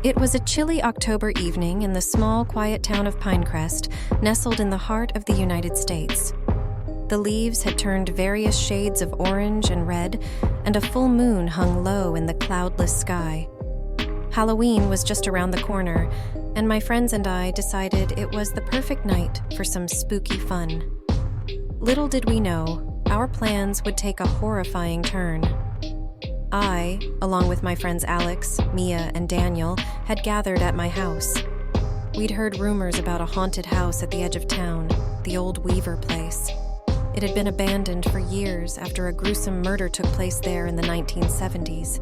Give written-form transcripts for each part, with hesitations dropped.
It was a chilly October evening in the small, quiet town of Pinecrest, nestled in the heart of the United States. The leaves had turned various shades of orange and red, and a full moon hung low in the cloudless sky. Halloween was just around the corner, and my friends and I decided it was the perfect night for some spooky fun. Little did we know, our plans would take a horrifying turn. I, along with my friends Alex, Mia, and Daniel, had gathered at my house. We'd heard rumors about a haunted house at the edge of town, the old Weaver place. It had been abandoned for years after a gruesome murder took place there in the 1970s.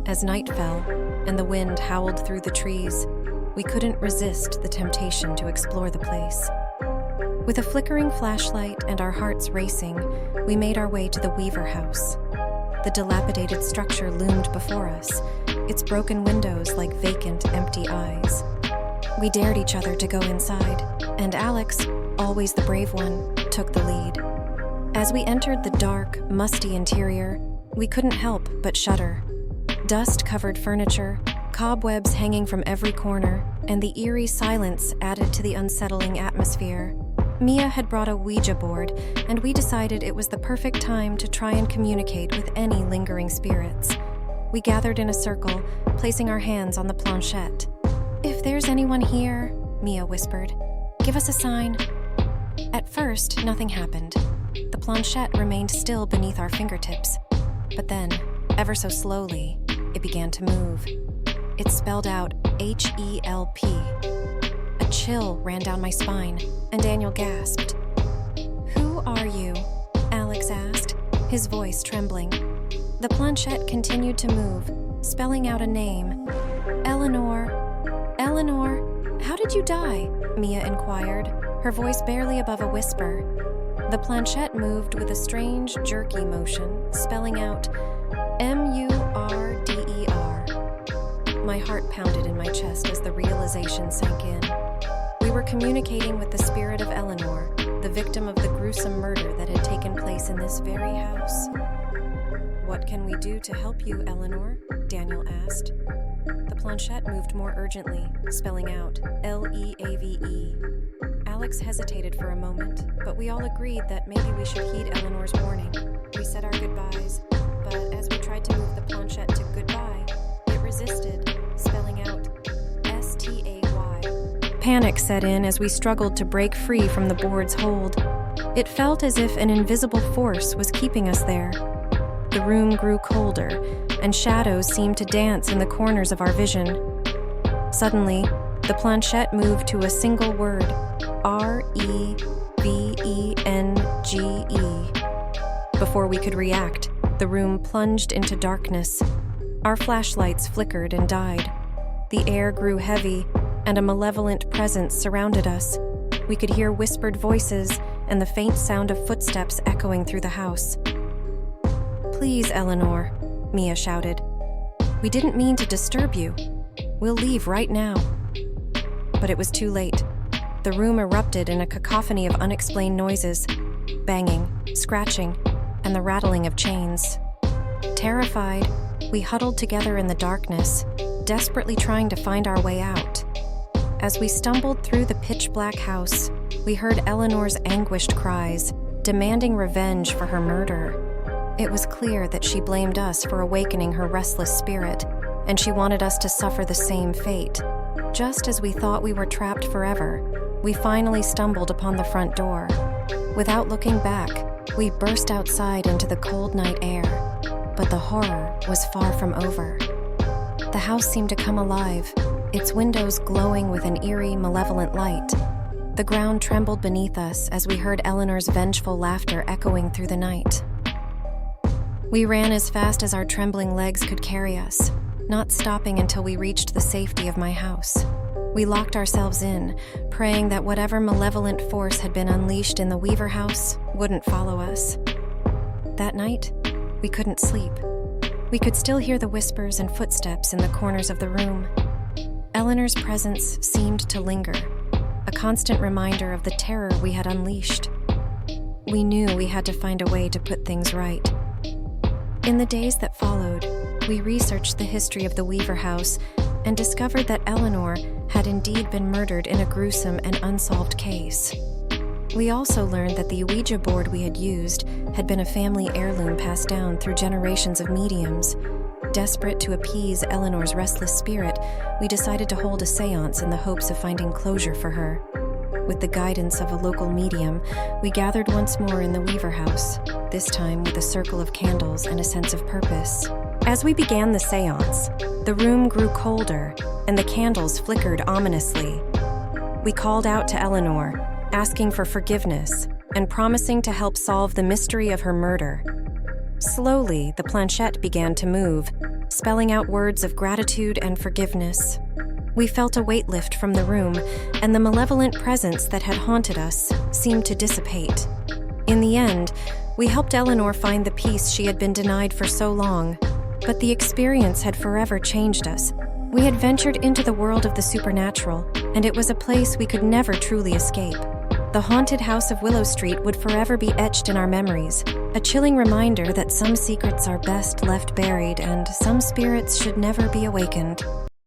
As night fell and the wind howled through the trees, we couldn't resist the temptation to explore the place. With a flickering flashlight and our hearts racing, we made our way to the Weaver house. The dilapidated structure loomed before us, its broken windows like vacant, empty eyes. We dared each other to go inside, and Alex, always the brave one, took the lead. As we entered the dark, musty interior, we couldn't help but shudder. Dust-covered furniture, cobwebs hanging from every corner, and the eerie silence added to the unsettling atmosphere. Mia had brought a Ouija board, and we decided it was the perfect time to try and communicate with any lingering spirits. We gathered in a circle, placing our hands on the planchette. "If there's anyone here," Mia whispered, "give us a sign." At first, nothing happened. The planchette remained still beneath our fingertips. But then, ever so slowly, it began to move. It spelled out HELP. A chill ran down my spine, and Daniel gasped. "Who are you?" Alex asked, his voice trembling. The planchette continued to move, spelling out a name. "Eleanor. Eleanor, how did you die?" Mia inquired, her voice barely above a whisper. The planchette moved with a strange, jerky motion, spelling out MURDER. My heart pounded in my chest as the realization sank in. We were communicating with the spirit of Eleanor, the victim of the gruesome murder that had taken place in this very house. "What can we do to help you, Eleanor?" Daniel asked. The planchette moved more urgently, spelling out LEAVE. Alex hesitated for a moment, but we all agreed that maybe we should heed Eleanor's warning. We said our goodbyes, but as we tried to move the planchette to goodbye, it resisted, spelling out STAY. Panic set in as we struggled to break free from the board's hold. It felt as if an invisible force was keeping us there. The room grew colder, and shadows seemed to dance in the corners of our vision. Suddenly, the planchette moved to a single word, REVENGE. Before we could react, the room plunged into darkness. Our flashlights flickered and died. The air grew heavy, and a malevolent presence surrounded us. We could hear whispered voices and the faint sound of footsteps echoing through the house. "Please, Eleanor," Mia shouted. "We didn't mean to disturb you. We'll leave right now." But it was too late. The room erupted in a cacophony of unexplained noises, banging, scratching, and the rattling of chains. Terrified, we huddled together in the darkness, desperately trying to find our way out. As we stumbled through the pitch-black house, we heard Eleanor's anguished cries, demanding revenge for her murder. It was clear that she blamed us for awakening her restless spirit, and she wanted us to suffer the same fate. Just as we thought we were trapped forever, we finally stumbled upon the front door. Without looking back, we burst outside into the cold night air, but the horror was far from over. The house seemed to come alive, its windows glowing with an eerie, malevolent light. The ground trembled beneath us as we heard Eleanor's vengeful laughter echoing through the night. We ran as fast as our trembling legs could carry us, not stopping until we reached the safety of my house. We locked ourselves in, praying that whatever malevolent force had been unleashed in the Weaver house wouldn't follow us. That night, we couldn't sleep. We could still hear the whispers and footsteps in the corners of the room. Eleanor's presence seemed to linger, a constant reminder of the terror we had unleashed. We knew we had to find a way to put things right. In the days that followed, we researched the history of the Weaver house and discovered that Eleanor had indeed been murdered in a gruesome and unsolved case. We also learned that the Ouija board we had used had been a family heirloom passed down through generations of mediums. Desperate to appease Eleanor's restless spirit, we decided to hold a séance in the hopes of finding closure for her. With the guidance of a local medium, we gathered once more in the Weaver house, this time with a circle of candles and a sense of purpose. As we began the séance, the room grew colder and the candles flickered ominously. We called out to Eleanor, asking for forgiveness and promising to help solve the mystery of her murder. Slowly, the planchette began to move, spelling out words of gratitude and forgiveness. We felt a weight lift from the room, and the malevolent presence that had haunted us seemed to dissipate. In the end, we helped Eleanor find the peace she had been denied for so long, but the experience had forever changed us. We had ventured into the world of the supernatural, and it was a place we could never truly escape. The haunted house of Willow Street would forever be etched in our memories, a chilling reminder that some secrets are best left buried and some spirits should never be awakened.